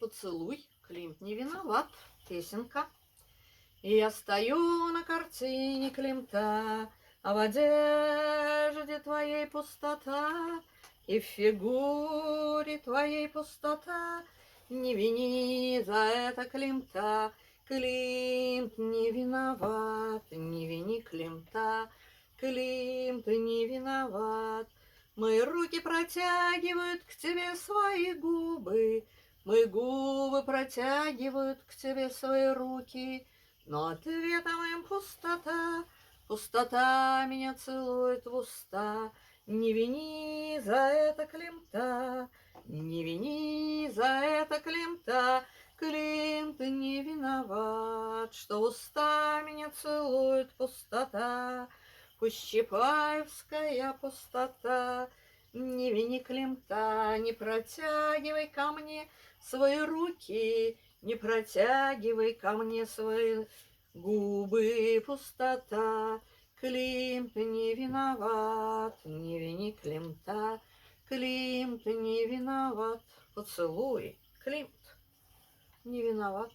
Поцелуй, Климт не виноват. Песенка. Я стою на картине Климта, а в одежде твоей пустота, и в фигуре твоей пустота. Не вини за это Климта, Климт не виноват. Не вини Климта, Климт не виноват. Мои руки протягивают к тебе свои губы, мои губы протягивают к тебе свои руки, но ответом им пустота, пустота меня целует в уста. Не вини за это Климта, не вини за это Климта, Климт не виноват, что уста меня целует пустота. Пусть Чапаевская пустота, не вини Климта, не протягивай ко мне свои руки, не протягивай ко мне свои губы, пустота. Климт не виноват, не вини Климта, Климт не виноват. Поцелуй, Климт не виноват.